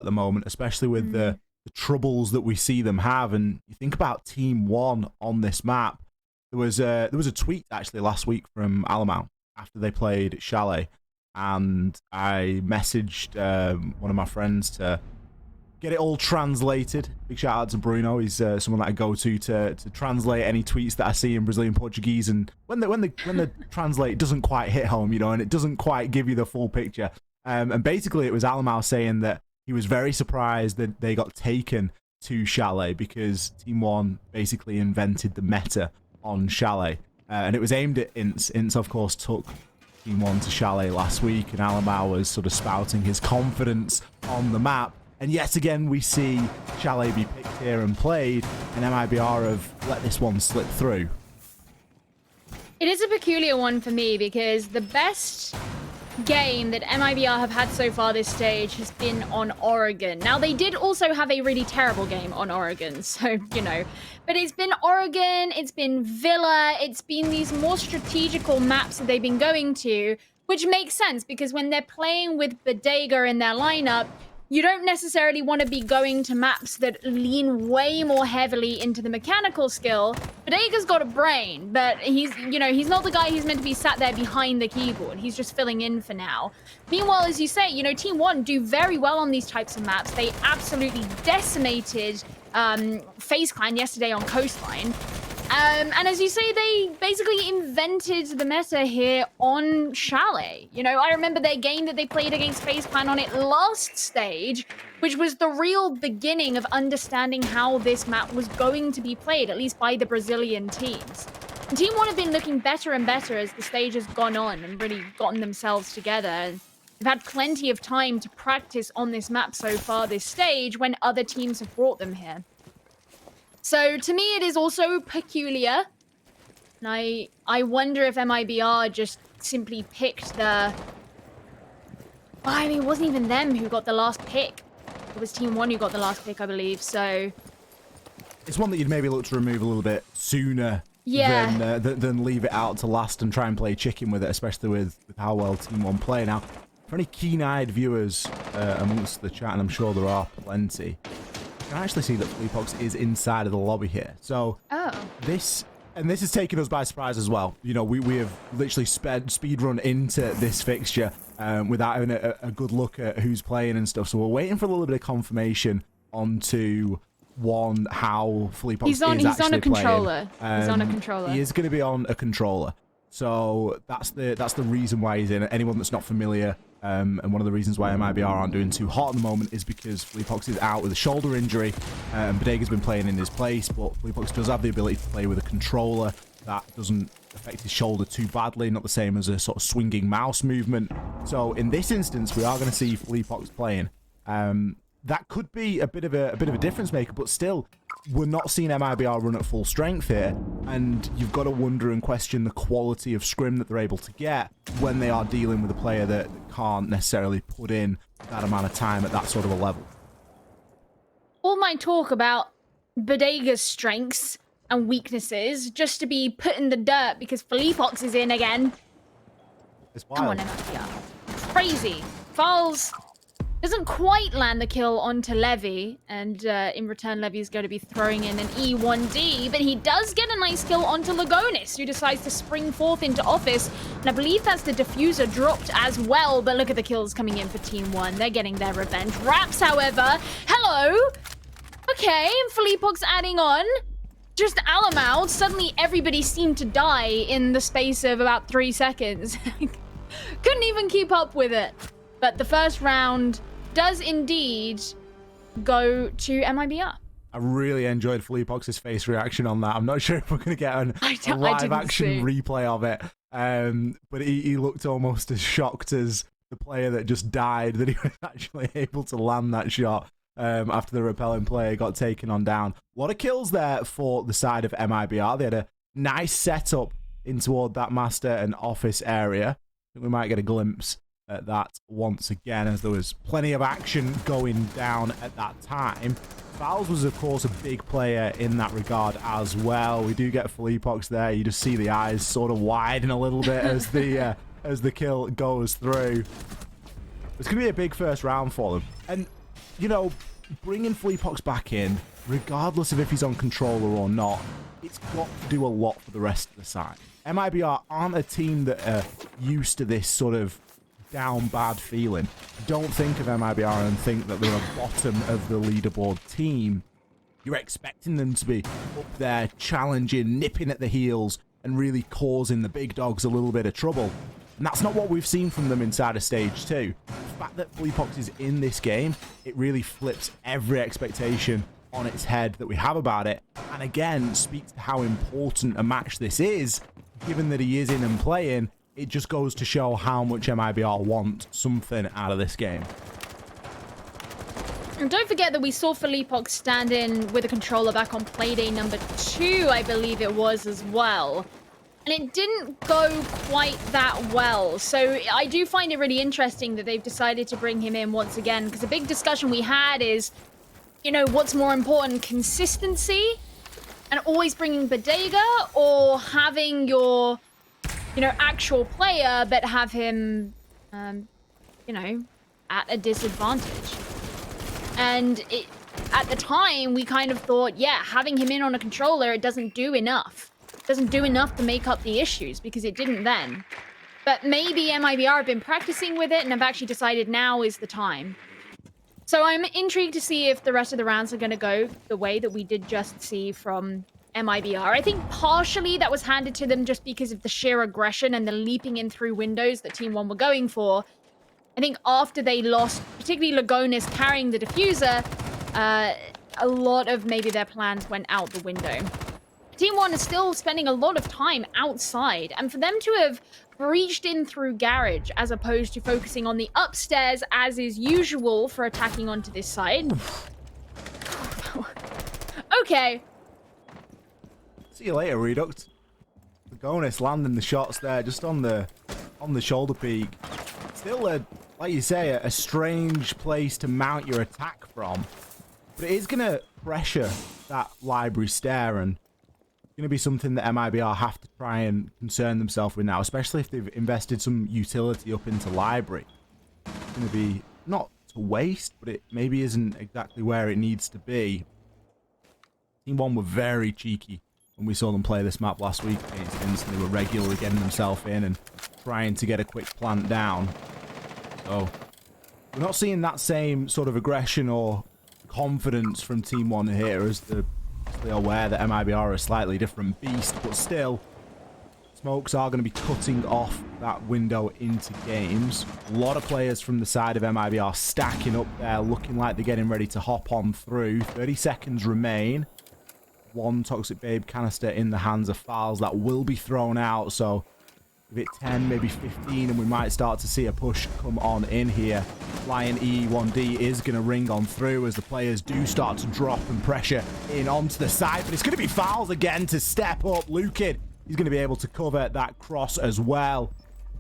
at the moment, especially with the troubles that we see them have. And you think about Team One on this map. There was a tweet actually last week from Alamau after they played Chalet, and I messaged one of my friends to get it all translated. Big shout out to Bruno. He's someone that I go to translate any tweets that I see in Brazilian Portuguese. And when the translate doesn't quite hit home, and it doesn't quite give you the full picture. And basically, it was Alamau saying that he was very surprised that they got taken to Chalet because Team One basically invented the meta on Chalet, and it was aimed at Ints. Ints, of course, took Team One to Chalet last week, and Alamau was sort of spouting his confidence on the map. And yet again, we see Chalet be picked here and played, and MIBR have let this one slip through. It is a peculiar one for me because the best game that MIBR have had so far this stage has been on Oregon. Now, they did also have a really terrible game on Oregon, so, but it's been Oregon, it's been Villa, it's been these more strategical maps that they've been going to, which makes sense because when they're playing with Bodega in their lineup, you don't necessarily want to be going to maps that lean way more heavily into the mechanical skill. Bodega's got a brain, but he's not the guy who's meant to be sat there behind the keyboard. He's just filling in for now. Meanwhile, as you say, Team One do very well on these types of maps. They absolutely decimated FaZe Clan yesterday on Coastline. And as you say, they basically invented the meta here on Chalet. I remember their game that they played against FaZe Clan on it last stage, which was the real beginning of understanding how this map was going to be played, at least by the Brazilian teams. And Team One have been looking better and better as the stage has gone on and really gotten themselves together. They've had plenty of time to practice on this map so far this stage when other teams have brought them here. So, to me, it is also peculiar. And I wonder if MIBR just simply picked the... I mean, it wasn't even them who got the last pick. It was Team One who got the last pick, I believe, so... It's one that you'd maybe look to remove a little bit sooner than leave it out to last and try and play chicken with it, especially with how well Team One play. Now, for any keen-eyed viewers amongst the chat, and I'm sure there are plenty, I can actually see that Fleepox is inside of the lobby here. So this has taken us by surprise as well. We have literally speed run into this fixture without having a good look at who's playing and stuff. So we're waiting for a little bit of confirmation onto how Fleepox is actually playing. He's on a controller. He's on a controller. He is going to be on a controller. So that's the reason why he's in it. Anyone that's not familiar, and one of the reasons why MIBR aren't doing too hot at the moment is because Fleepox is out with a shoulder injury, and Bodega's been playing in his place, but Fleepox does have the ability to play with a controller that doesn't affect his shoulder too badly, not the same as a sort of swinging mouse movement. So in this instance, we are going to see Fleepox playing. That could be a bit of a difference maker, but still, we're not seeing MIBR run at full strength here, and you've got to wonder and question the quality of scrim that they're able to get when they are dealing with a player that can't necessarily put in that amount of time at that sort of a level. All my talk about Bodega's strengths and weaknesses just to be put in the dirt because Fleepox is in again. It's wild. Come on, MIBR. Crazy. Falls doesn't quite land the kill onto Levy, and in return, Levy is going to be throwing in an E1D, but he does get a nice kill onto Lagonis, who decides to spring forth into office, and I believe that's the diffuser dropped as well, but look at the kills coming in for Team One. They're getting their revenge. Raps, however, hello! Okay, Fleepox adding on. Just Alamau, suddenly everybody seemed to die in the space of about 3 seconds. Couldn't even keep up with it. But the first round does indeed go to MIBR. I really enjoyed Fleepox's face reaction on that. I'm not sure if we're going to get a live action replay of it. But he looked almost as shocked as the player that just died that he was actually able to land that shot after the repelling player got taken on down. A lot of kills there for the side of MIBR. They had a nice setup in toward that master and office area. I think we might get a glimpse at that once again, as there was plenty of action going down at that time. Fouls was, of course, a big player in that regard as well. We do get Fleepox there. You just see the eyes sort of widen a little bit as the kill goes through. It's going to be a big first round for them. And you know, bringing Fleepox back in, regardless of if he's on controller or not, it's got to do a lot for the rest of the side. MIBR aren't a team that are used to this sort of down bad feeling. Don't think of MIBR and think that they're a bottom of the leaderboard team. You're expecting them to be up there, challenging, nipping at the heels, and really causing the big dogs a little bit of trouble. And that's not what we've seen from them inside of Stage 2. The fact that Fleepox is in this game, it really flips every expectation on its head that we have about it. And again, speaks to how important a match this is, given that he is in and playing. It just goes to show how much MIBR want something out of this game. And don't forget that we saw Fleepox stand in with a controller back on Playday number 2, I believe it was as well. And it didn't go quite that well. So I do find it really interesting that they've decided to bring him in once again, because a big discussion we had is, you know, what's more important, consistency and always bringing Bodega, or having your, you know, actual player, but have him, you know, at a disadvantage. And at the time, we kind of thought, yeah, having him in on a controller, it doesn't do enough. It doesn't do enough to make up the issues, because it didn't then. But maybe MIBR have been practicing with it and have actually decided now is the time. So I'm intrigued to see if the rest of the rounds are going to go the way that we did just see from MIBR. I think partially that was handed to them just because of the sheer aggression and the leaping in through windows that Team 1 were going for. I think after they lost, particularly Lagonis carrying the diffuser, a lot of maybe their plans went out the window. Team 1 is still spending a lot of time outside, and for them to have breached in through garage as opposed to focusing on the upstairs as is usual for attacking onto this side. Okay. See you later, Redux. Lagonis landing the shots there, just on the shoulder peak. Still, like you say, a strange place to mount your attack from. But it is going to pressure that library stair, and it's going to be something that MIBR have to try and concern themselves with now, especially if they've invested some utility up into library. It's going to be not to waste, but it maybe isn't exactly where it needs to be. Team 1 were very cheeky when we saw them play this map last week against Inns. They were regularly getting themselves in and trying to get a quick plant down. So we're not seeing that same sort of aggression or confidence from Team 1 here, as they're aware that MIBR are a slightly different beast, but still, smokes are going to be cutting off that window into games. A lot of players from the side of MIBR stacking up there, looking like they're getting ready to hop on through. 30 seconds remain. One Toxic Babe canister in the hands of Files that will be thrown out, so give it 10, maybe 15, and we might start to see a push come on in here. Flying E1D is going to ring on through as the players do start to drop and pressure in onto the side, but it's going to be Files again to step up. Lukid, he's going to be able to cover that cross as well.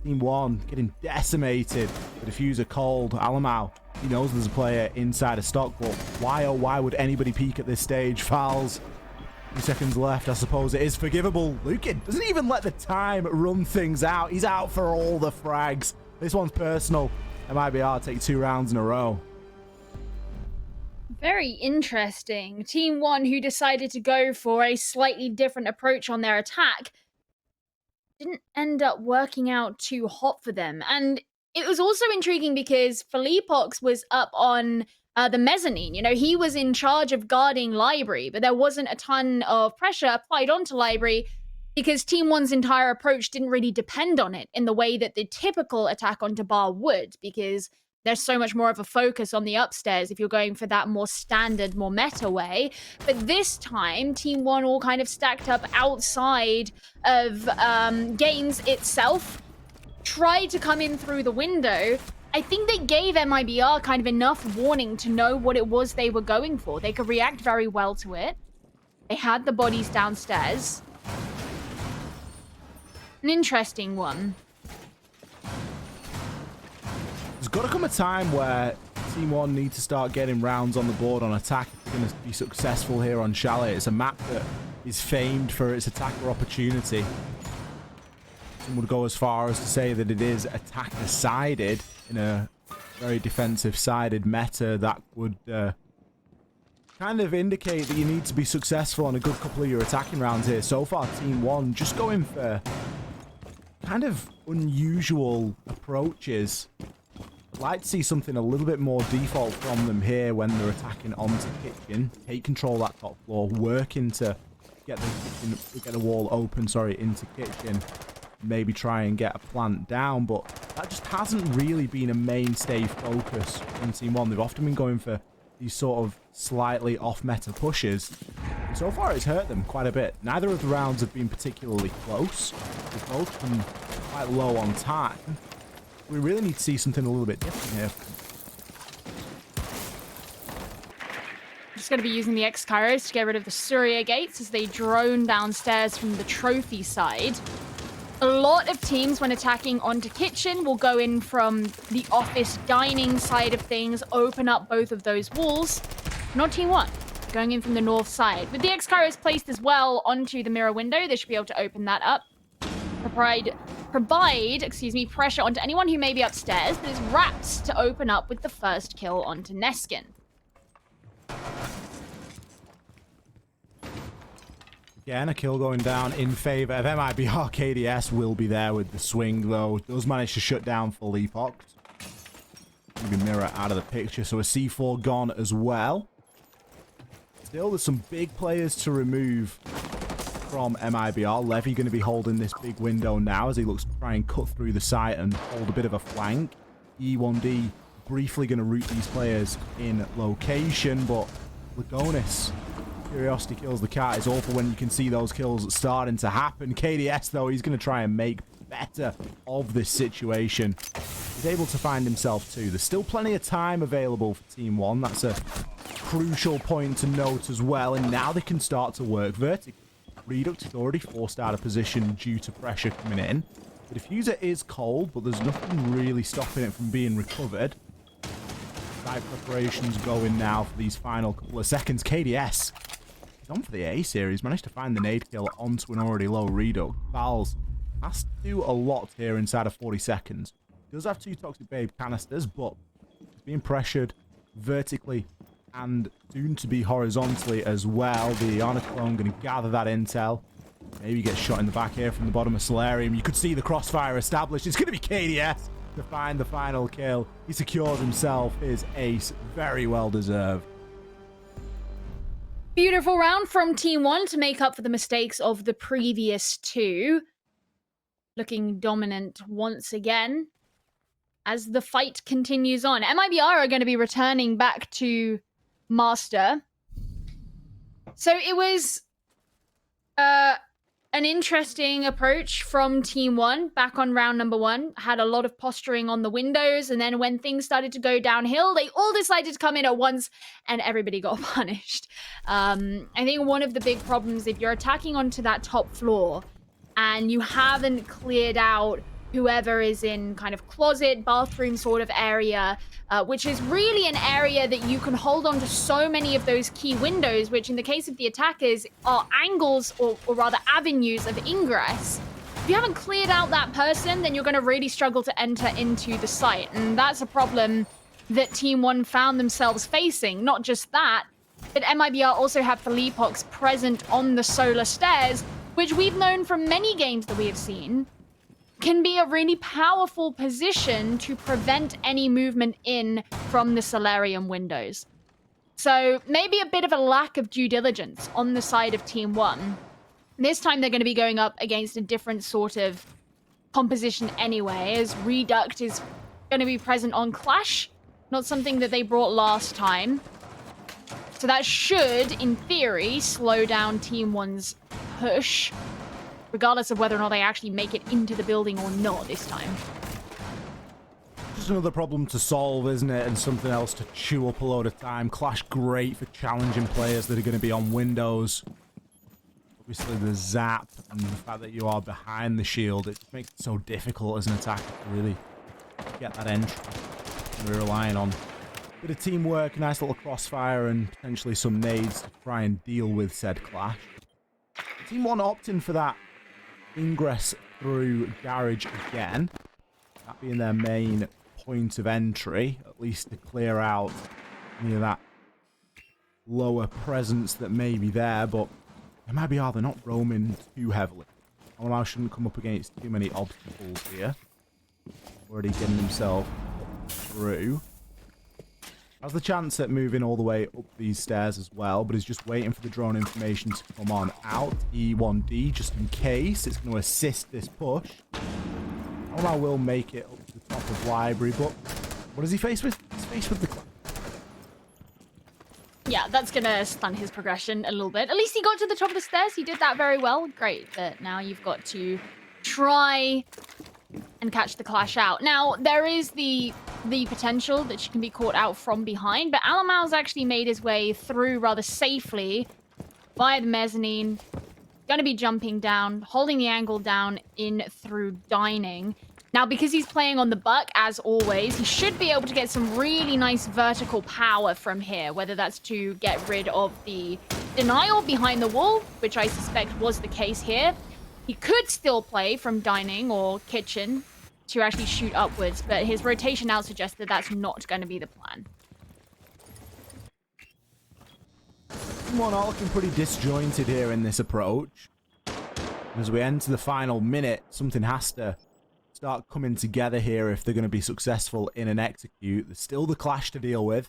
Team 1 getting decimated. The diffuser cold. Alamau, he knows there's a player inside of stock, but why, oh why would anybody peek at this stage? Files, 2 seconds left. I suppose it is forgivable. Lukid doesn't even let the time run things out. He's out for all the frags. This one's personal. MIBR take 2 rounds in a row. Very interesting. Team 1, who decided to go for a slightly different approach on their attack, didn't end up working out too hot for them. And it was also intriguing because Fleepox was up on the mezzanine. You know, he was in charge of guarding library, but there wasn't a ton of pressure applied onto library because Team 1's entire approach didn't really depend on it in the way that the typical attack onto bar would, because there's so much more of a focus on the upstairs if you're going for that more standard, more meta way. But this time, Team 1 all kind of stacked up outside of games itself, tried to come in through the window. I think they gave MIBR kind of enough warning to know what it was they were going for. They could react very well to it. They had the bodies downstairs. An interesting one. There's got to come a time where Team 1 need to start getting rounds on the board on attack if they're going to be successful here on Chalet. It's a map that is famed for its attacker opportunity. Some would go as far as to say that it is attacker-sided in a very defensive-sided meta that would kind of indicate that you need to be successful on a good couple of your attacking rounds here. So far, Team 1 just going for kind of unusual approaches. I'd like to see something a little bit more default from them here when they're attacking onto kitchen. Take control of that top floor, working to get the wall open, into kitchen. Maybe try and get a plant down, but that just hasn't really been a mainstay focus from Team 1. They've often been going for these sort of slightly off-meta pushes. And so far, it's hurt them quite a bit. Neither of the rounds have been particularly close. They've both been quite low on time. We really need to see something a little bit different here. Just going to be using the X-Kairos to get rid of the Surya gates as they drone downstairs from the trophy side. A lot of teams, when attacking onto kitchen, will go in from the office dining side of things, open up both of those walls. Not Team 1, going in from the north side. With the X-Kairos placed as well onto the mirror window, they should be able to open that up. Provide pressure onto anyone who may be upstairs, but it's Raps to open up with the first kill onto Neskin. Again, a kill going down in favor of MIBR. KDS will be there with the swing, though. Does manage to shut down full Epoch. Maybe Mirror out of the picture, so a C4 gone as well. Still, there's some big players to remove from MIBR. Levy going to be holding this big window now as he looks to try and cut through the site and hold a bit of a flank. E1D briefly going to route these players in location, but Lagonis... Curiosity kills the cat. It's awful when you can see those kills starting to happen. KDS, though, he's going to try and make better of this situation. He's able to find himself, too. There's still plenty of time available for Team 1. That's a crucial point to note as well. And now they can start to work vertically. Redux is already forced out of position due to pressure coming in. The diffuser is cold, but there's nothing really stopping it from being recovered. Site preparations going now for these final couple of seconds. KDS... on for the A series, managed to find the nade kill onto an already low Redux. Val's has to do a lot here inside of 40 seconds. Does have 2 Toxic Babe canisters, but being pressured vertically and soon to be horizontally as well. The Iana clone going to gather that intel. Maybe get shot in the back here from the bottom of Solarium. You could see the crossfire established. It's going to be KDS to find the final kill. He secures himself his ace. Very well deserved. Beautiful round from Team 1 to make up for the mistakes of the previous 2. Looking dominant once again as the fight continues on. MIBR are going to be returning back to Master. So it was an interesting approach from Team 1 back on round number 1. Had a lot of posturing on the windows, and then when things started to go downhill, they all decided to come in at once, and everybody got punished. I think one of the big problems, if you're attacking onto that top floor, and you haven't cleared out whoever is in kind of closet, bathroom sort of area, which is really an area that you can hold on to so many of those key windows, which in the case of the attackers are angles or rather avenues of ingress. If you haven't cleared out that person, then you're going to really struggle to enter into the site. And that's a problem that Team 1 found themselves facing. Not just that, but MIBR also have Philippox present on the solar stairs, which we've known from many games that we have seen can be a really powerful position to prevent any movement in from the Solarium windows. So maybe a bit of a lack of due diligence on the side of Team 1. This time they're going to be going up against a different sort of composition anyway, as Reduct is going to be present on Clash, not something that they brought last time. So that should, in theory, slow down Team 1's push, regardless of whether or not they actually make it into the building or not this time. Just another problem to solve, isn't it? And something else to chew up a load of time. Clash great for challenging players that are going to be on windows. Obviously the zap and the fact that you are behind the shield, it makes it so difficult as an attacker to really get that entry. We're relying on a bit of teamwork, nice little crossfire, and potentially some nades to try and deal with said Clash. Team 1 opting for that ingress through garage again. That being their main point of entry, at least to clear out any of that lower presence that may be there, but MIBR, they're not roaming too heavily. Alamau shouldn't come up against too many obstacles here. Already getting himself through. Has the chance at moving all the way up these stairs as well, but he's just waiting for the drone information to come on out. E1D, just in case. It's going to assist this push. Alamau will make it up to the top of library, but what is he faced with? He's faced with the... Yeah, that's going to stunt his progression a little bit. At least he got to the top of the stairs. He did that very well. Great, but now you've got to try and catch the clash out. Now, there is the potential that she can be caught out from behind, but Alamau's actually made his way through rather safely via the mezzanine. Going to be jumping down, holding the angle down in through dining. Now, because he's playing on the buck, as always, he should be able to get some really nice vertical power from here, whether that's to get rid of the denial behind the wall, which I suspect was the case here. He could still play from dining or kitchen to actually shoot upwards, but his rotation now suggests that that's not going to be the plan. One are looking pretty disjointed here in this approach. As we enter the final minute, something has to start coming together here if they're going to be successful in an execute. There's still the clash to deal with.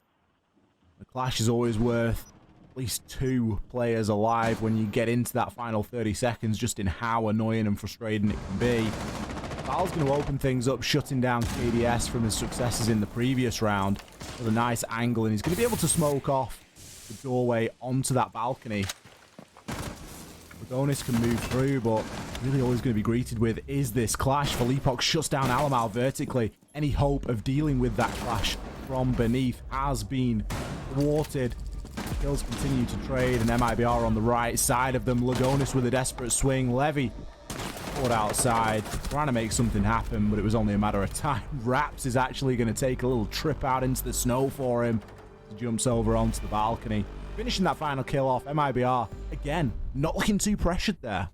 The clash is always worth at least 2 players alive when you get into that final 30 seconds, just in how annoying and frustrating it can be. Val's going to open things up, shutting down KDS from his successes in the previous round with a nice angle, and he's going to be able to smoke off the doorway onto that balcony. Adonis can move through, but really all he's going to be greeted with is this clash. Filipok shuts down Alamau vertically. Any hope of dealing with that clash from beneath has been thwarted. Kills continue to trade, and MIBR on the right side of them. Lagonis with a desperate swing. Levy caught outside, trying to make something happen, but it was only a matter of time. Raps is actually going to take a little trip out into the snow for him. He jumps over onto the balcony. Finishing that final kill off, MIBR, again, not looking too pressured there.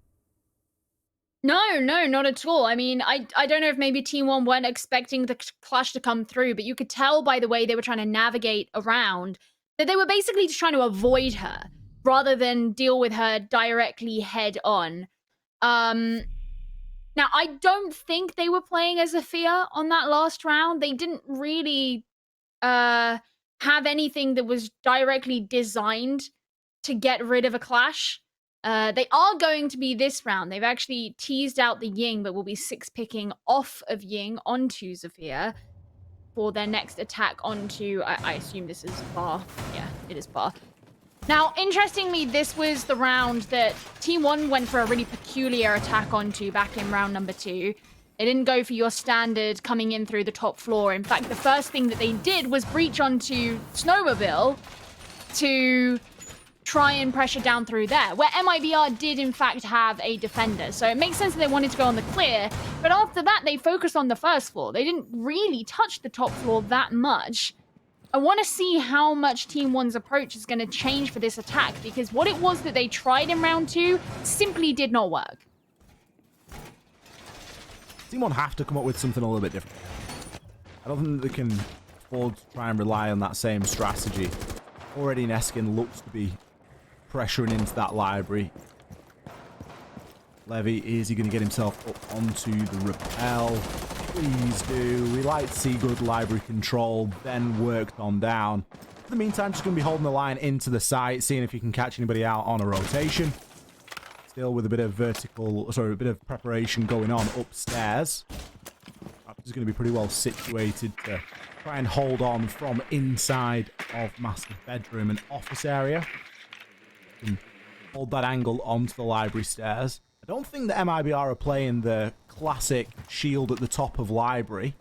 No, not at all. I mean, I don't know if maybe Team 1 weren't expecting the clash to come through, but you could tell by the way they were trying to navigate around that they were basically just trying to avoid her rather than deal with her directly head on. Now, I don't think they were playing as Zofia on that last round. They didn't really have anything that was directly designed to get rid of a clash. They are going to be this round. They've actually teased out the Ying, but will be 6-picking off of Ying onto Zofia for their next attack onto, I assume this is Bar. Yeah, it is Bar. Now, interestingly, this was the round that Team 1 went for a really peculiar attack onto back in round number 2. They didn't go for your standard coming in through the top floor. In fact, the first thing that they did was breach onto Snowmobile to try and pressure down through there, where MIBR did in fact have a defender. So it makes sense that they wanted to go on the clear, but after that they focused on the first floor. They didn't really touch the top floor that much. I want to see how much Team 1's approach is going to change for this attack, because what it was that they tried in round 2 simply did not work. Team 1 have to come up with something a little bit different. I don't think they can afford to try and rely on that same strategy. Already Neskin looks to be pressuring into that library. Levy, is he going to get himself up onto the rappel? Please do. We like to see good library control, then worked on down. In the meantime, just going to be holding the line into the site, seeing if he can catch anybody out on a rotation. Still with a bit of a bit of preparation going on upstairs. He's going to be pretty well situated to try and hold on from inside of master bedroom and office area. And hold that angle onto the library stairs. I don't think the MIBR are playing the classic shield at the top of library,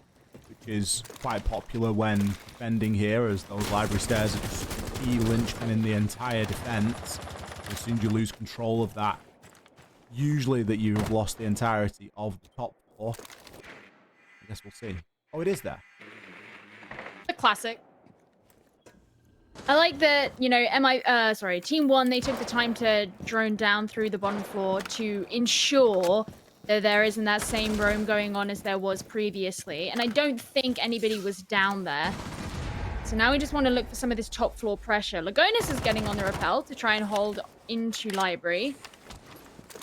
which is quite popular when defending here, as those library stairs are just key linchpin in the entire defense. As soon as you lose control of that, usually that you've lost the entirety of the top floor. I guess we'll see. Oh, it is there. The classic. I like that, you know, Team 1, they took the time to drone down through the bottom floor to ensure there isn't that same roam going on as there was previously. And I don't think anybody was down there. So now we just want to look for some of this top floor pressure. Lagonis is getting on the rappel to try and hold into library.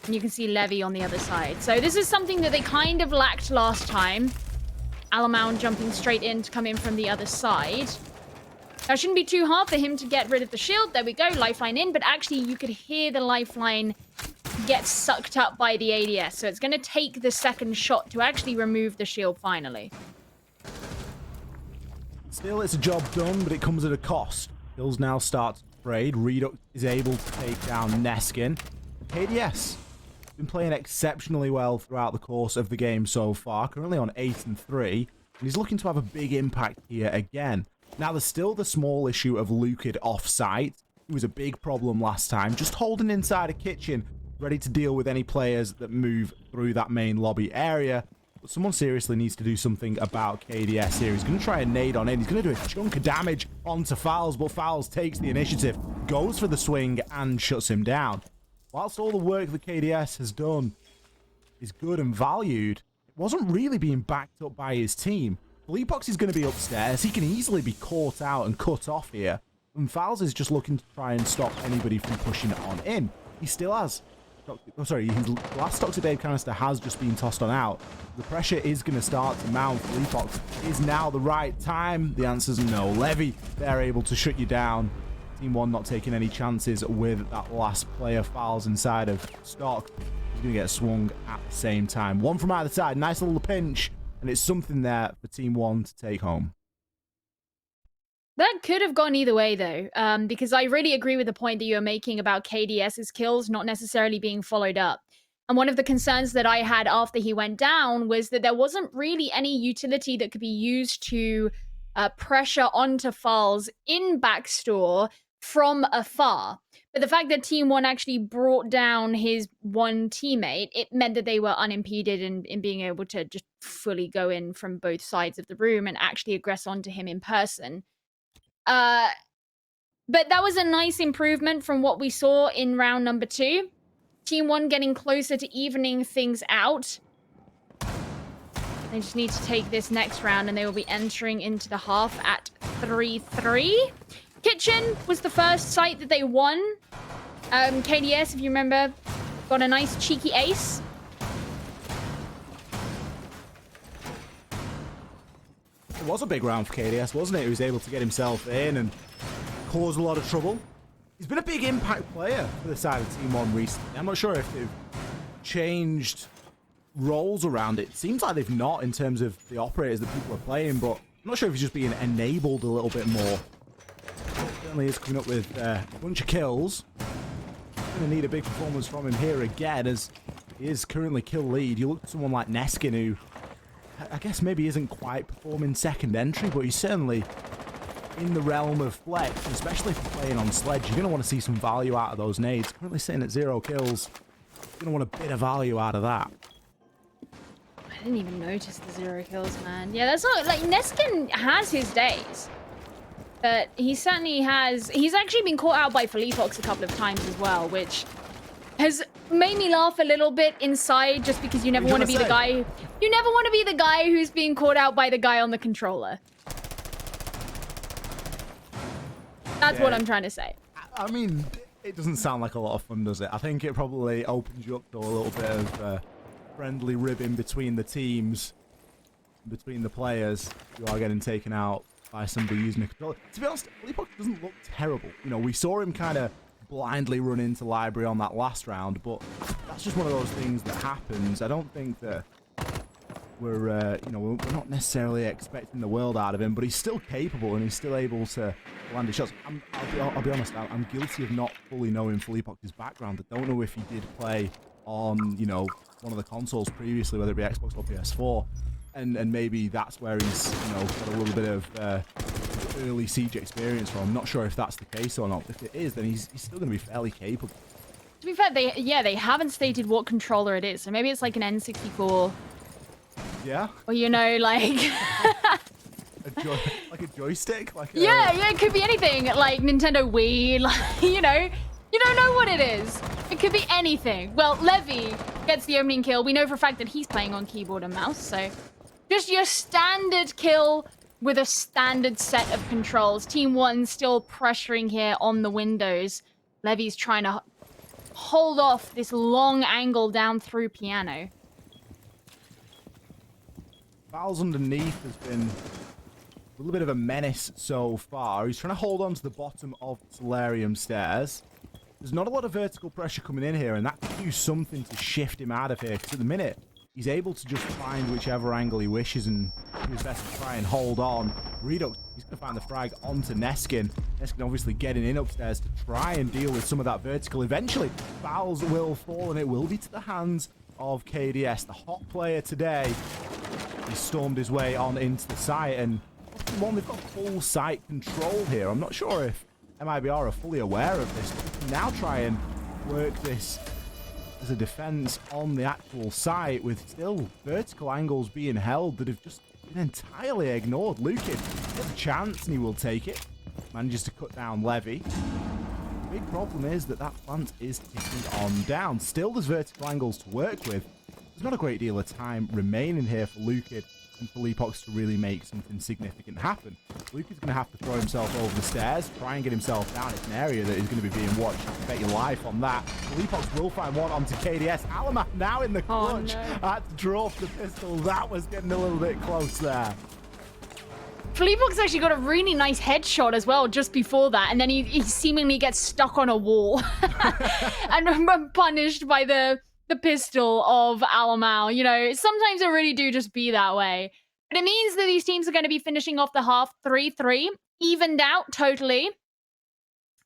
And you can see Levy on the other side. So this is something that they kind of lacked last time. Alamau jumping straight in to come in from the other side. Now, it shouldn't be too hard for him to get rid of the shield. There we go, lifeline in. But actually, you could hear the lifeline get sucked up by the ADS. So it's going to take the second shot to actually remove the shield finally. Still, it's a job done, but it comes at a cost. Kills now start to trade. Redux is able to take down Neskin. KDS been playing exceptionally well throughout the course of the game so far. Currently on 8-3. And he's looking to have a big impact here again. Now, there's still the small issue of Lukid off-site. He was a big problem last time. Just holding inside a kitchen, ready to deal with any players that move through that main lobby area. But someone seriously needs to do something about KDS here. He's going to try and nade on in. He's going to do a chunk of damage onto Fowls, but Fowls takes the initiative, goes for the swing, and shuts him down. Whilst all the work that KDS has done is good and valued, it wasn't really being backed up by his team. Fleetbox is going to be upstairs. He can easily be caught out and cut off here. And Fowls is just looking to try and stop anybody from pushing it on in. He still has... Oh, sorry, his last Toxic Dave canister has just been tossed on out. The pressure is going to start to mount. Fleetbox, is now the right time? The answer's no. Levy, they're able to shut you down. Team 1 not taking any chances with that last player. Fowls inside of stock. He's going to get swung at the same time. One from either side. Nice little pinch. And it's something there for Team 1 to take home. That could have gone either way, though, because I really agree with the point that you're making about KDS's kills not necessarily being followed up. And one of the concerns that I had after he went down was that there wasn't really any utility that could be used to pressure onto Fowls in backstore from afar. But the fact that Team 1 actually brought down his one teammate, it meant that they were unimpeded in being able to just fully go in from both sides of the room and actually aggress onto him in person. But that was a nice improvement from what we saw in round number 2. Team 1 getting closer to evening things out. They just need to take this next round and they will be entering into the half at 3-3. Kitchen was the first site that they won. KDS, if you remember, got a nice cheeky ace. It was a big round for KDS, wasn't it? He was able to get himself in and cause a lot of trouble. He's been a big impact player for the side of Team 1 recently. I'm not sure if they've changed roles around it. It seems like they've not in terms of the operators that people are playing, but I'm not sure if he's just being enabled a little bit more. Certainly is coming up with a bunch of kills. Going to need a big performance from him here again, as he is currently kill lead. You look at someone like Neskin, who I guess maybe isn't quite performing second entry, but he's certainly in the realm of flex, especially if you're playing on Sledge. You're going to want to see some value out of those nades. Currently sitting at 0 kills. You're going to want a bit of value out of that. I didn't even notice the 0 kills, man. Yeah, that's not... Like, Neskin has his days. But he certainly has... He's actually been caught out by Fleetbox a couple of times as well, which has made me laugh a little bit inside, just because you never want to be the guy... You never want to be the guy who's being caught out by the guy on the controller. That's what I'm trying to say. I mean, it doesn't sound like a lot of fun, does it? I think it probably opens you up to a little bit of friendly ribbing between the teams, between the players who are getting taken out by somebody using a controller. To be honest, Fleetbox doesn't look terrible. You know, we saw him kind of blindly run into library on that last round, but that's just one of those things that happens. I don't think that we're, you know, we're not necessarily expecting the world out of him, but he's still capable and he's still able to land his shots. I'll be honest, I'm guilty of not fully knowing Fleetbox's background. I don't know if he did play on, you know, one of the consoles previously, whether it be Xbox or PS4, and maybe that's where he's, you know, got a little bit of early Siege experience from. I'm not sure if that's the case or not. If it is, then he's still going to be fairly capable. To be fair, they haven't stated what controller it is, so maybe it's like an N64. Yeah? Or, you know, like... like a joystick? Like yeah, it could be anything. Like Nintendo Wii, like, you know. You don't know what it is. It could be anything. Well, Levy gets the opening kill. We know for a fact that he's playing on keyboard and mouse, so just your standard kill with a standard set of controls. Team 1 still pressuring here on the windows. Levy's trying to hold off this long angle down through piano. Val's underneath has been a little bit of a menace so far. He's trying to hold on to the bottom of the Solarium stairs. There's not a lot of vertical pressure coming in here, and that could do something to shift him out of here, because at the minute, he's able to just find whichever angle he wishes and do his best to try and hold on. Redux, he's going to find the frag onto Neskin. Neskin obviously getting in upstairs to try and deal with some of that vertical. Eventually, Fouls will fall, and it will be to the hands of KDS, the hot player today. He stormed his way on into the site, and they've got full site control here. I'm not sure if MIBR are fully aware of this. But they can now try and work this as a defense on the actual site, with still vertical angles being held that have just been entirely ignored. Lukin has a chance, and he will take it. Manages to cut down Levy. The big problem is that that plant is ticking on down. Still, there's vertical angles to work with. There's not a great deal of time remaining here for Lukin and for Leapox to really make something significant happen. Lukin's going to have to throw himself over the stairs, try and get himself down. It's an area that is going to be being watched. You can bet your life on that. Leapox will find one onto KDS. Alamak now in the clutch. Had to draw off the pistol. That was getting a little bit close there. Fleabug's actually got a really nice headshot as well just before that, and then he seemingly gets stuck on a wall and punished by the pistol of Alamau. You know, sometimes it really do just be that way. But it means that these teams are going to be finishing off the half 3-3, evened out totally.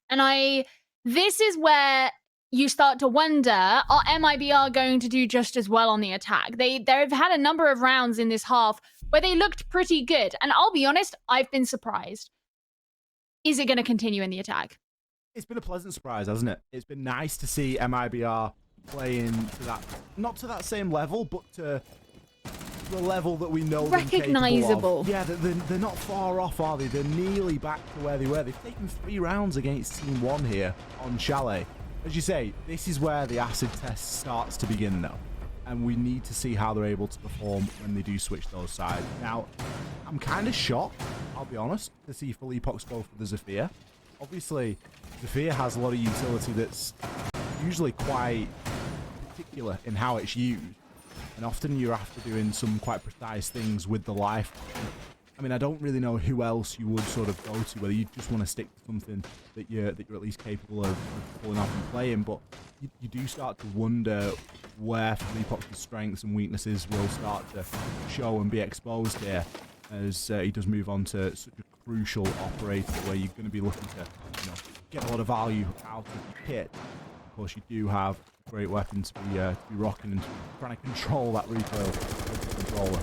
And this is where you start to wonder, are MIBR going to do just as well on the attack? They've had a number of rounds in this half where they looked pretty good. And I'll be honest, I've been surprised. Is it going to continue in the attack? It's been a pleasant surprise, hasn't it? It's been nice to see MIBR playing to that, not to that same level, but to the level that we know recognizable. Yeah, they're not far off, are they? They're nearly back to where they were. They've taken 3 rounds against Team 1 here on Chalet. As you say, this is where the acid test starts to begin now, and we need to see how they're able to perform when they do switch those sides. Now, I'm kind of shocked, I'll be honest, to see Felipox go for the Zephyr. Obviously, Zephyr has a lot of utility that's usually quite particular in how it's used, and often you're after doing some quite precise things with the life. I mean, I don't really know who else you would sort of go to, whether you just want to stick to something that you're at least capable of pulling off and playing, but you do start to wonder where Felipox's strengths and weaknesses will start to show and be exposed here, as he does move on to such a crucial operator where you're going to be looking to, you know, get a lot of value out of the kit. Of course, you do have great weapons to be rocking and trying to control that recoil with the controller.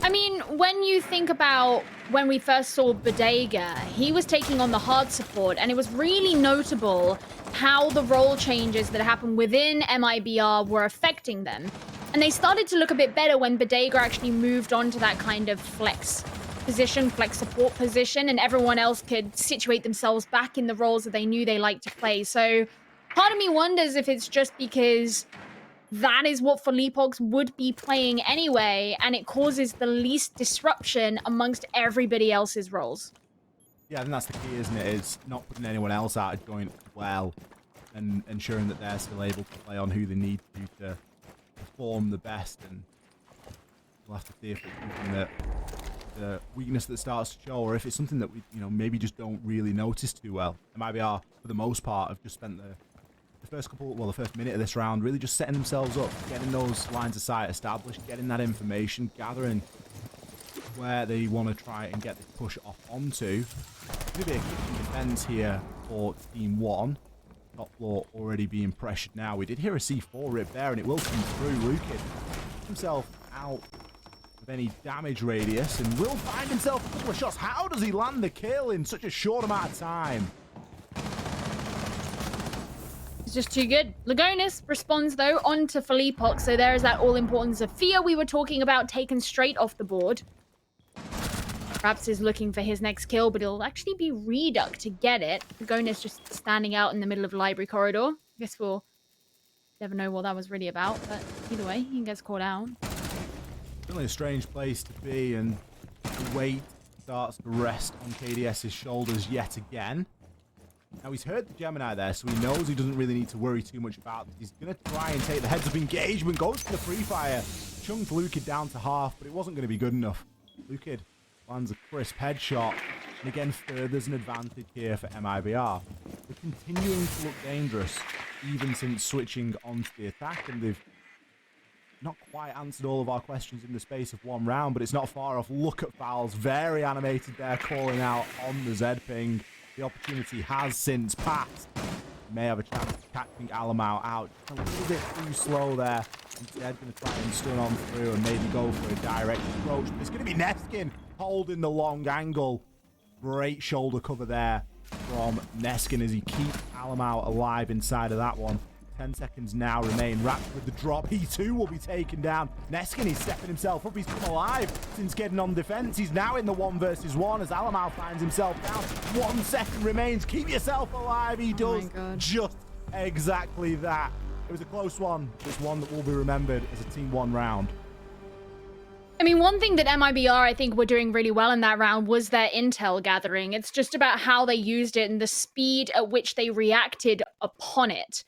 I mean, when you think about when we first saw Bodega, he was taking on the hard support, and it was really notable how the role changes that happened within MIBR were affecting them. And they started to look a bit better when Bodega actually moved on to that kind of flex position, flex support position, and everyone else could situate themselves back in the roles that they knew they liked to play. So part of me wonders if it's just because that is what Felipox would be playing anyway, and it causes the least disruption amongst everybody else's roles. Yeah, I think that's the key, isn't it? Is not putting anyone else out of joint well, and ensuring that they're still able to play on who they need to perform the best. And we'll have to see if it's something that the weakness that starts to show, or if it's something that we, maybe just don't really notice too well. MIBR, for the most part, have just spent the first minute of this round really just setting themselves up, getting those lines of sight established, getting that information, gathering where they want to try and get this push off onto. It's going to be a kitchen defense here for Team 1. Top floor already being pressured now. We did hear a C4 rip there, and it will come through. Lukin gets himself out of any damage radius and will find himself a couple of shots. How does he land the kill in such a short amount of time? It's just too good. Lagonis responds, though, onto Felipox, so there is that all-important Zephyr we were talking about, taken straight off the board. Perhaps is looking for his next kill, but it'll actually be Redux to get it. Lagonis just standing out in the middle of the library corridor. I guess we'll Never know what that was really about, but either way, he gets caught out. Certainly a strange place to be, and the weight starts to rest on KDS's shoulders yet again. Now, he's hurt the Gemini there, so he knows he doesn't really need to worry too much about this. He's going to try and take the heads-up engagement, goes for the free fire, chunks Lukid down to half, but it wasn't going to be good enough. Lukid lands a crisp headshot, and again furthers an advantage here for MIBR. They're continuing to look dangerous, even since switching onto the attack, and they've not quite answered all of our questions in the space of one round, but it's not far off. Look at Fowls, very animated there, calling out on the Z ping. The opportunity has since passed. May have a chance of catching Alamau out. Just a little bit too slow there. Instead, going to try and stun on through and maybe go for a direct approach. But it's going to be Neskin holding the long angle. Great shoulder cover there from Neskin as he keeps Alamau alive inside of that one. 10 seconds now remain. Wrapped with the drop. He too will be taken down. Neskin is stepping himself up. He's come alive since getting on defense. He's now in the 1 versus 1 as Alamau finds himself down. 1 second remains. Keep yourself alive. He does just exactly that. It was a close one. It's one that will be remembered as a Team 1 round. I mean, one thing that MIBR, I think, were doing really well in that round was their intel gathering. It's just about how they used it and the speed at which they reacted upon it.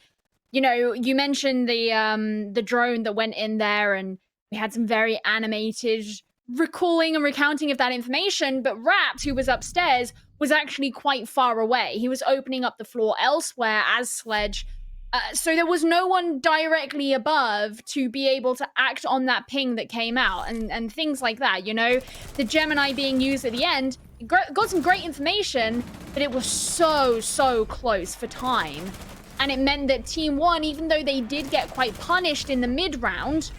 You know, you mentioned the drone that went in there, and we had some very animated recalling and recounting of that information, but Raps, who was upstairs, was actually quite far away. He was opening up the floor elsewhere as Sledge, so there was no one directly above to be able to act on that ping that came out, and things like that, you know? The Gemini being used at the end, got some great information, but it was so close for time. And it meant that Team 1, even though they did get quite punished in the mid-round,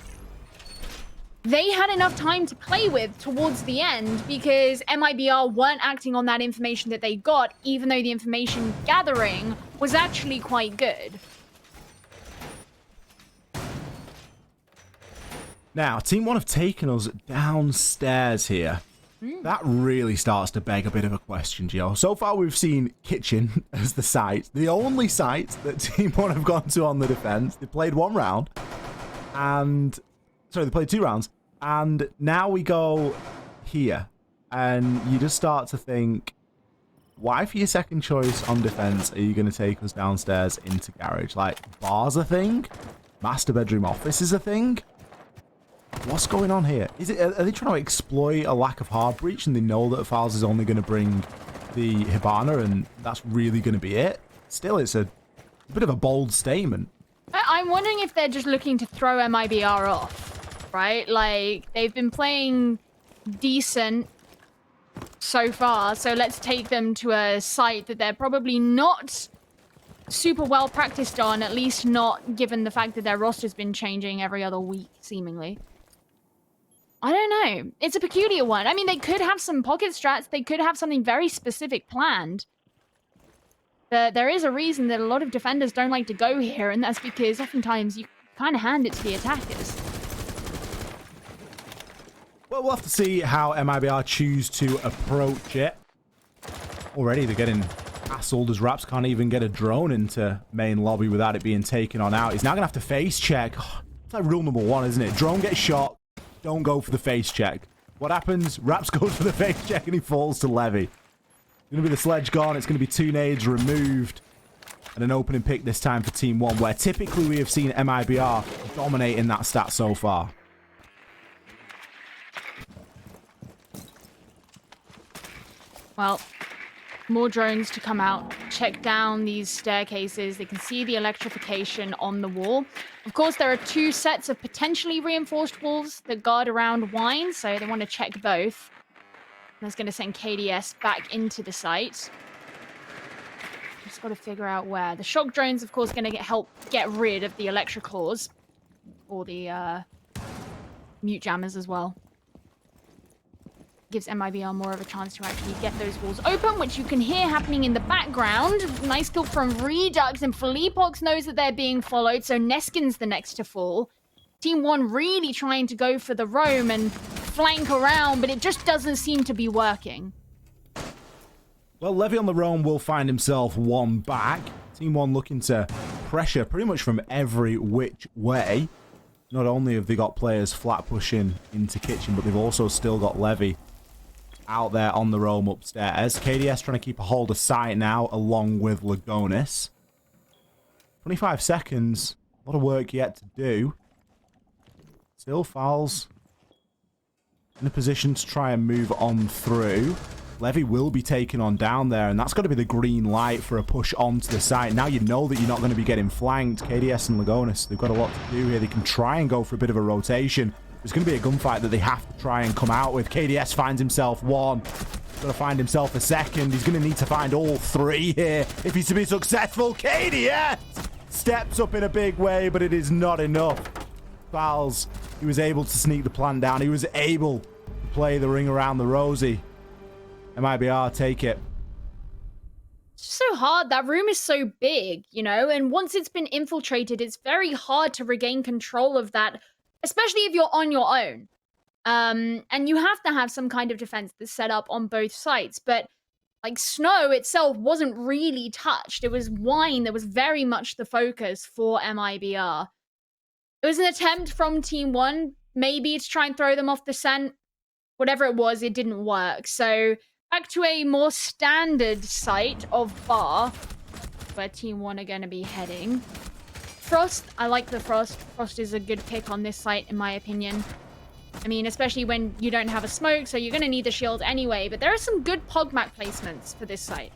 they had enough time to play with towards the end because MIBR weren't acting on that information that they got, even though the information gathering was actually quite good. Now, Team 1 have taken us downstairs here. That really starts to beg a bit of a question, Gio. So far, we've seen Kitchen as the site. The only site that Team 1 have gone to on the defense. They played 1 round. And... Sorry, they played 2 rounds. And now we go here. And you just start to think, why for your second choice on defense are you going to take us downstairs into garage? Like, bar's a thing? Master bedroom office is a thing? What's going on here? Are they trying to exploit a lack of hard breach and they know that Fowls is only going to bring the Hibana and that's really going to be it? Still, it's a bit of a bold statement. I'm wondering if they're just looking to throw MIBR off, right? Like, they've been playing decent so far, so let's take them to a site that they're probably not super well practiced on, at least not given the fact that their roster's been changing every other week, seemingly. I don't know. It's a peculiar one. I mean, they could have some pocket strats. They could have something very specific planned. But there is a reason that a lot of defenders don't like to go here, and that's because oftentimes you kind of hand it to the attackers. Well, we'll have to see how MIBR choose to approach it. Already, they're getting hassled as Raps can't even get a drone into main lobby without it being taken on out. He's now going to have to face check. Oh, it's like rule number 1, isn't it? Drone gets shot. Don't go for the face check. What happens? Raps goes for the face check and he falls to Levy. It's going to be the Sledge gone. It's going to be 2 nades removed. And an opening pick this time for Team 1, where typically we have seen MIBR dominating that stat so far. Well, more drones to come out, check down these staircases. They can see the electrification on the wall. Of course, there are 2 sets of potentially reinforced walls that guard around Wine, so they want to check both. That's going to send KDS back into the site. Just got to figure out where. The shock drone's, of course, going to help get rid of the electrocores. Or the mute jammers as well. Gives MIBR more of a chance to actually get those walls open, which you can hear happening in the background. Nice kill from Redux, and Felipox knows that they're being followed, so Neskin's the next to fall. Team 1 really trying to go for the roam and flank around, but it just doesn't seem to be working. Well, Levy on the roam will find himself 1 back. Team 1 looking to pressure pretty much from every which way. Not only have they got players flat pushing into kitchen, but they've also still got Levy out there on the roam upstairs. KDS trying to keep a hold of site now, along with Lagonis. 25 seconds. A lot of work yet to do. Still Fowls in a position to try and move on through. Levy will be taken on down there, and that's got to be the green light for a push onto the site. Now you know that you're not going to be getting flanked. KDS and Lagonis, they've got a lot to do here. They can try and go for a bit of a rotation. There's going to be a gunfight that they have to try and come out with. KDS finds himself one. He's got to find himself a second. He's going to need to find all three here if he's to be successful. KDS steps up in a big way, but it is not enough. Fowls, he was able to sneak the plan down. He was able to play the ring around the rosy. MIBR, take it. It's just so hard. That room is so big, you know, and once it's been infiltrated, it's very hard to regain control of that, especially if you're on your own. And you have to have some kind of defense that's set up on both sides. But like Snow itself wasn't really touched. It was Wine that was very much the focus for MIBR. It was an attempt from Team 1, maybe to try and throw them off the scent. Whatever it was, it didn't work. So back to a more standard site of Bar, where Team 1 are going to be heading. Frost, I like the Frost. Frost is a good pick on this site, in my opinion. I mean, especially when you don't have a smoke, so you're going to need the shield anyway. But there are some good Pogmac placements for this site.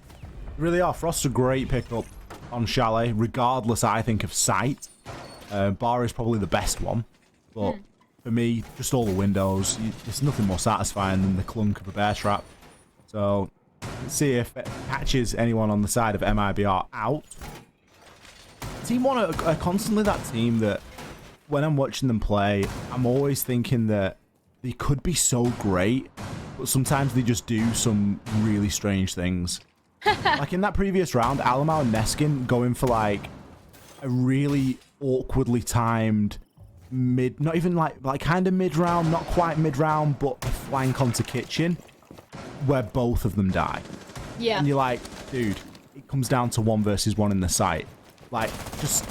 Really are. Frost's a great pickup on Chalet, regardless, I think, of site. Bar is probably the best one. But for me, just all the windows. There's nothing more satisfying than the clunk of a bear trap. So, let's see if it catches anyone on the side of MIBR out. Team 1 are constantly that team that, when I'm watching them play, I'm always thinking that they could be so great, but sometimes they just do some really strange things. Like in that previous round, Alamau and Neskin going for like a really awkwardly timed mid, not even like kind of mid-round, not quite mid-round, but a flank onto kitchen, where both of them die. Yeah. And you're like, dude, it comes down to 1 versus 1 in the site. Like, just...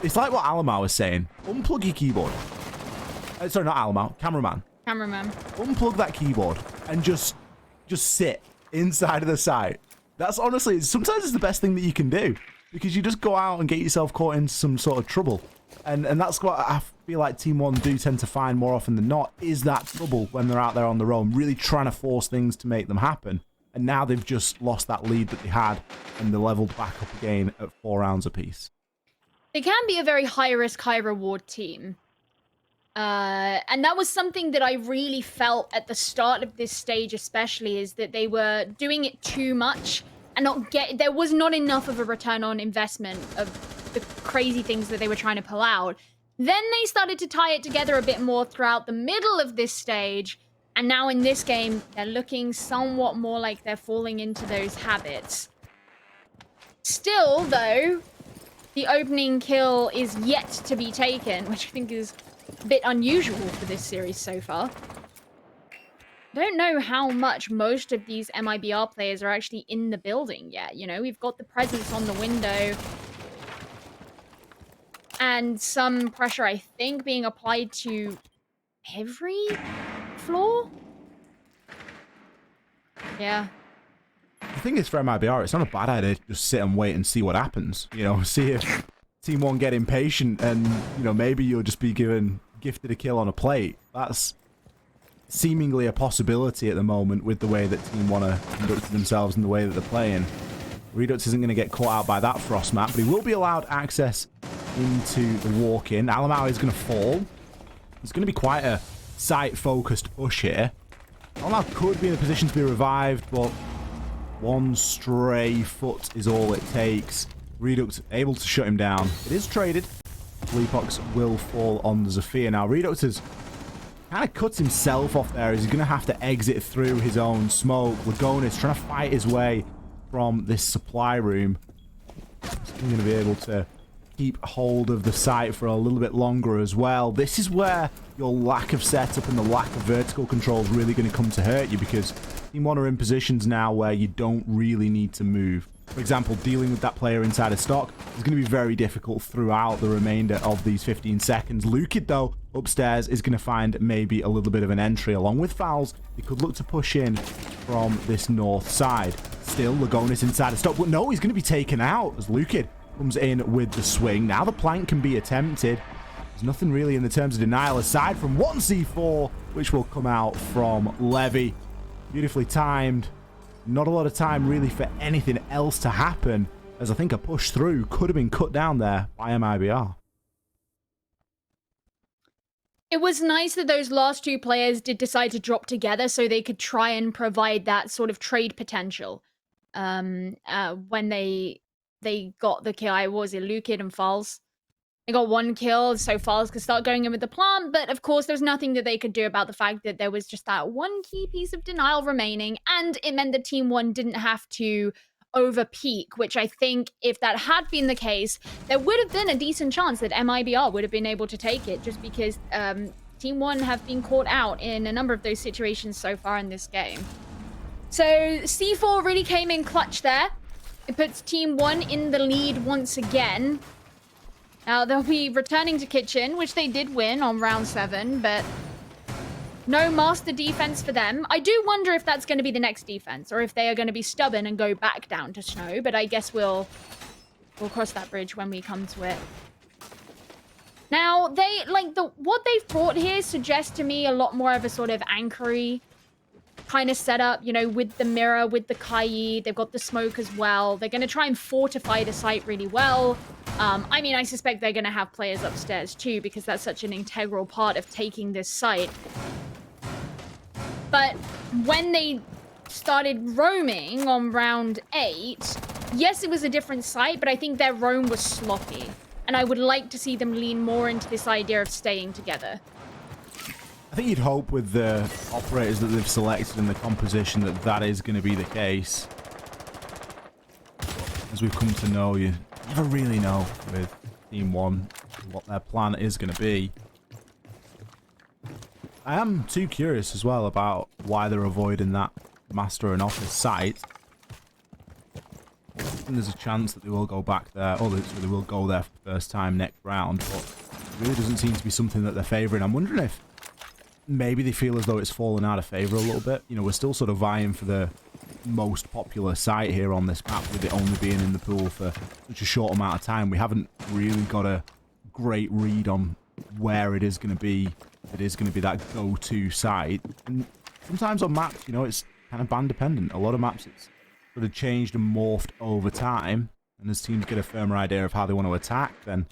It's like what Alamau was saying. Unplug your keyboard. Sorry, not Alamau. Cameraman. Cameraman. Unplug that keyboard and just sit inside of the site. That's honestly, sometimes it's the best thing that you can do. Because you just go out and get yourself caught in some sort of trouble. And that's what I feel like Team 1 do tend to find more often than not, is that trouble when they're out there on their own, really trying to force things to make them happen. And now they've just lost that lead that they had, and they're leveled back up again at 4 rounds apiece. They can be a very high-risk, high-reward team. And that was something that I really felt at the start of this stage especially, is that they were doing it too much and there was not enough of a return on investment of the crazy things that they were trying to pull out. Then they started to tie it together a bit more throughout the middle of this stage, and now in this game, they're looking somewhat more like they're falling into those habits. Still, though, the opening kill is yet to be taken, which I think is a bit unusual for this series so far. I don't know how much most of these MIBR players are actually in the building yet. You know, we've got the presence on the window and some pressure, I think, being applied to every floor. Yeah. The thing is, for MIBR, it's not a bad idea to just sit and wait and see what happens. You know, see if Team 1 get impatient and, you know, maybe you'll just be gifted a kill on a plate. That's seemingly a possibility at the moment with the way that Team 1 are conducting themselves and the way that they're playing. Redux isn't going to get caught out by that frost map, but he will be allowed access into the walk-in. Alamau is going to fall. It's going to be quite a site-focused push here. Alamau could be in a position to be revived, but one stray foot is all it takes. Redux able to shut him down. It is traded. Leapox will fall on the Zafir. Now, Redux has kind of cuts himself off there as he's going to have to exit through his own smoke. Lagonis trying to fight his way from this supply room. He's going to be able to keep hold of the site for a little bit longer as well. This is where your lack of setup and the lack of vertical control is really going to come to hurt you, because Team 1 are in positions now where you don't really need to move for example, dealing with that player inside of stock is going to be very difficult throughout the remainder of these 15 seconds. Lukid, though, upstairs is going to find maybe a little bit of an entry. Along with Fowls, he could look to push in from this north side. Still, Lagonis inside of stock, but no, he's going to be taken out as Lukid comes in with the swing. Now the plank can be attempted. There's nothing really in the terms of denial aside from one C4, which will come out from Levy. Beautifully timed. Not a lot of time really for anything else to happen, as I think a push through could have been cut down there by MIBR. It was nice that those last two players did decide to drop together so they could try and provide that sort of trade potential. When they got the kill, what was it, Lukid and Fowls? They got one kill, so Fowls could start going in with the plant, but of course there's nothing that they could do about the fact that there was just that one key piece of denial remaining, and it meant that Team 1 didn't have to over-peak, which I think if that had been the case, there would have been a decent chance that MIBR would have been able to take it, just because Team 1 have been caught out in a number of those situations so far in this game. So C4 really came in clutch there. It puts Team 1 in the lead once again. Now, they'll be returning to Kitchen, which they did win on round 7, but no master defense for them. I do wonder if that's going to be the next defense, or if they are going to be stubborn and go back down to Snow, but I guess we'll cross that bridge when we come to it. Now, what they've brought here suggests to me a lot more of a sort of anchory kind of setup, you know, with the mirror, with the Kai. They've got the smoke as well. They're going to try and fortify the site really well. I mean, I suspect they're going to have players upstairs too, because that's such an integral part of taking this site. But when they started roaming on round 8, yes, it was a different site, but I think their roam was sloppy. And I would like to see them lean more into this idea of staying together. I think you'd hope with the operators that they've selected and the composition that that is going to be the case. As we've come to know, you never really know with Team 1 what their plan is going to be. I am too curious as well about why they're avoiding that master and office site. I think there's a chance that they will go back there, or they will go there for the first time next round, but it really doesn't seem to be something that they're favouring. I'm wondering if maybe they feel as though it's fallen out of favour a little bit. You know, we're still sort of vying for the most popular site here on this map, with it only being in the pool for such a short amount of time. We haven't really got a great read on where it is going to be. It is going to be that go-to site. And sometimes on maps, you know, it's kind of band dependent. A lot of maps, it's sort of changed and morphed over time. And as teams get a firmer idea of how they want to attack, then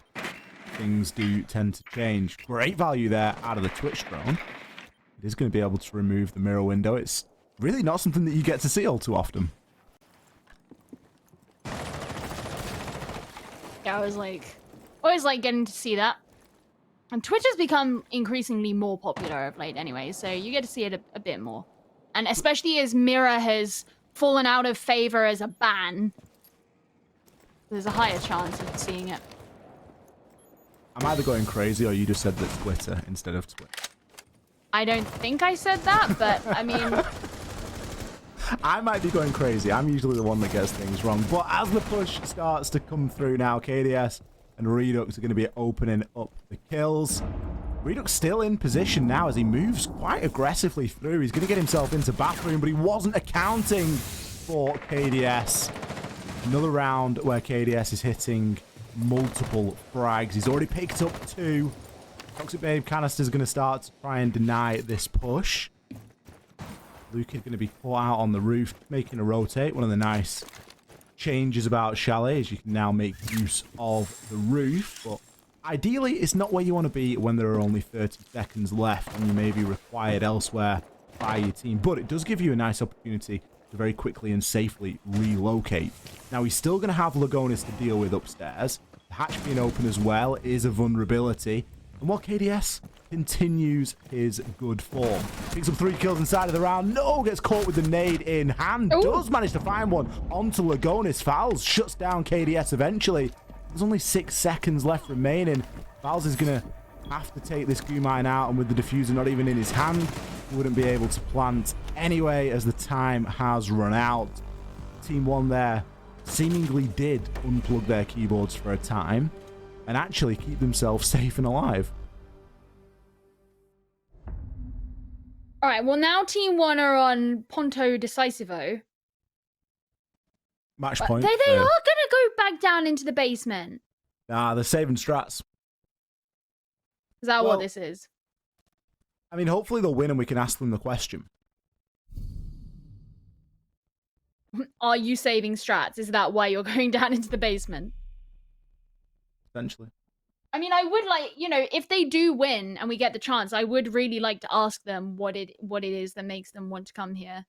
things do tend to change. Great value there out of the Twitch drone. It is going to be able to remove the mirror window. It's really not something that you get to see all too often. Yeah, I was always like getting to see that. And Twitch has become increasingly more popular of late anyway, so you get to see it a bit more. And especially as Mirror has fallen out of favor as a ban, there's a higher chance of seeing it. I'm either going crazy or you just said that Twitter instead of Twitch. I don't think I said that, but I mean... I might be going crazy. I'm usually the one that gets things wrong. But as the push starts to come through now, KDS and Redux are going to be opening up the kills. Redux still in position now as he moves quite aggressively through. He's going to get himself into bathroom, but he wasn't accounting for KDS. Another round where KDS is hitting multiple frags. He's already picked up 2. Toxic Babe canister is going to start to try and deny this push. Luke is going to be caught out on the roof, making a rotate. One of the nice changes about Chalet is you can now make use of the roof, but ideally it's not where you want to be when there are only 30 seconds left and you may be required elsewhere by your team, but it does give you a nice opportunity to very quickly and safely relocate. Now he's still going to have Lagonis to deal with upstairs. The hatch being open as well is a vulnerability, and while KDS continues his good form, picks up 3 kills inside of the round. No, gets caught with the nade in hand. Ooh. Does manage to find one onto Lagonis. Fowls shuts down KDS eventually. There's only 6 seconds left remaining. Fowls is going to have to take this goo mine out, and with the diffuser not even in his hand, he wouldn't be able to plant anyway as the time has run out. Team 1 there seemingly did unplug their keyboards for a time and actually keep themselves safe and alive. All right, well, now Team 1 are on Ponto Decisivo. Match But point. they are going to go back down into the basement. Nah, they're saving strats. Is that what this is? I mean, hopefully they'll win and we can ask them the question. Are you saving strats? Is that why you're going down into the basement? Essentially. I mean, I would like, you know, if they do win and we get the chance, I would really like to ask them what it is that makes them want to come here.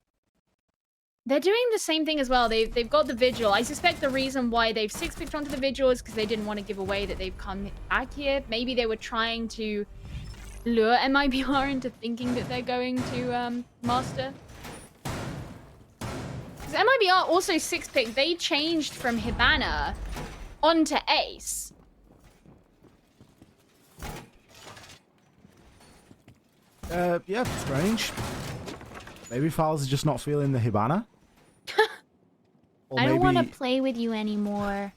They're doing the same thing as well. They've got the vigil. I suspect the reason why they've 6-picked onto the vigil is because they didn't want to give away that they've come back here. Maybe they were trying to lure MIBR into thinking that they're going to master. Because MIBR also 6-picked. They changed from Hibana onto Ace. Yeah, strange. Maybe Fowles is just not feeling the Hibana. I don't want to play with you anymore.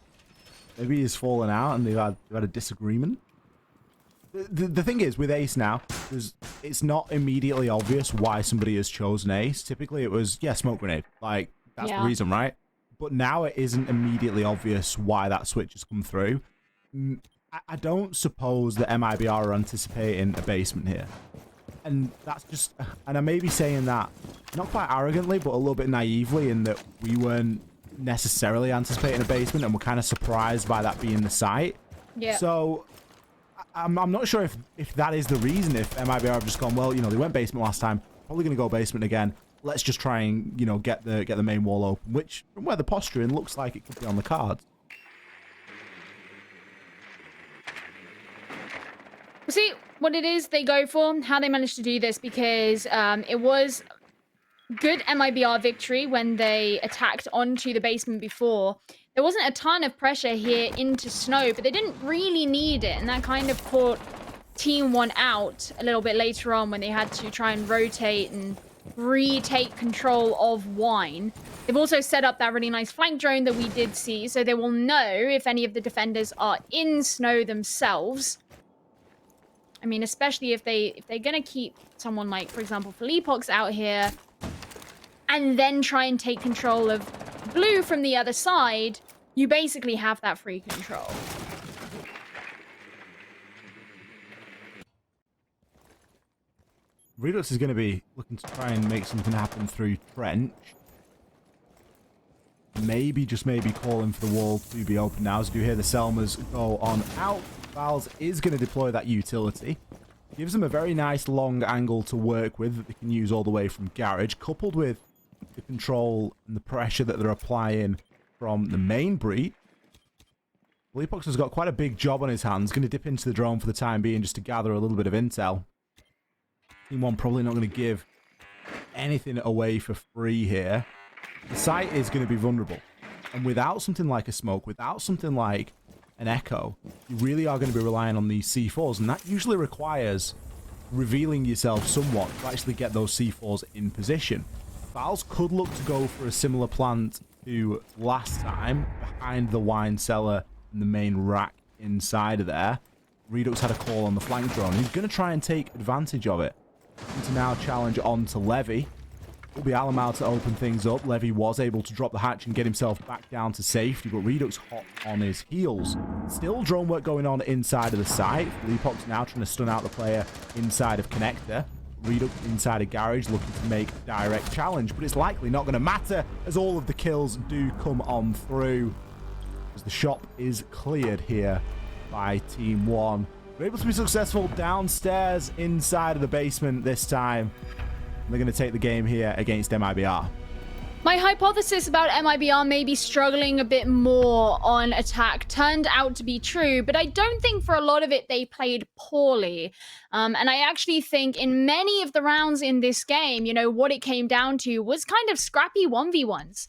Maybe he's fallen out and they've had a disagreement. The thing is, with Ace now, it's not immediately obvious why somebody has chosen Ace. Typically, it was, yeah, smoke grenade. Like, that's the reason, right? But now it isn't immediately obvious why that switch has come through. I don't suppose that MIBR are anticipating a basement here. And that's just, and I may be saying that not quite arrogantly, but a little bit naively, in that we weren't necessarily anticipating a basement and we're kind of surprised by that being the site. Yeah. So I'm not sure if that is the reason, if MIBR have just gone, well, you know, they went basement last time, probably going to go basement again. Let's just try and, you know, get the main wall open, which, from where the posturing looks like it could be on the cards. See what it is they go for, how they managed to do this, because it was good MIBR victory when they attacked onto the basement before. There wasn't a ton of pressure here into snow, but they didn't really need it, and that kind of caught Team 1 out a little bit later on when they had to try and rotate and retake control of Wine. They've also set up that really nice flank drone that we did see, so they will know if any of the defenders are in snow themselves. I mean, especially if they're gonna keep someone like, for example, Felipox out here and then try and take control of blue from the other side, you basically have that free control. Redux is going to be looking to try and make something happen through Trench. Maybe, just maybe, calling for the wall to be open now. As you hear the Selmas go on out. Valves is going to deploy that utility. Gives them a very nice long angle to work with that they can use all the way from Garage, coupled with the control and the pressure that they're applying from the main breach. Felipox has got quite a big job on his hands. Going to dip into the drone for the time being just to gather a little bit of intel. Team 1 probably not going to give anything away for free here. The site is going to be vulnerable. And without something like a smoke, without something like an echo, you really are going to be relying on these C4s. And that usually requires revealing yourself somewhat to actually get those C4s in position. Valves could look to go for a similar plant to last time, behind the wine cellar and the main rack inside of there. Redux had a call on the flank drone. He's going to try and take advantage of it. To now challenge on to Levy. It'll be Alamau to open things up. Levy was able to drop the hatch and get himself back down to safety, but Redux hot on his heels. Still drone work going on inside of the site. Felipox now trying to stun out the player inside of Connector. Redux inside of Garage looking to make direct challenge, but it's likely not going to matter as all of the kills do come on through. As the shop is cleared here by Team 1. We're able to be successful downstairs inside of the basement this time. They're going to take the game here against MIBR. My hypothesis about MIBR maybe struggling a bit more on attack turned out to be true, but I don't think for a lot of it they played poorly. And I actually think in many of the rounds in this game, you know, what it came down to was kind of scrappy 1v1s.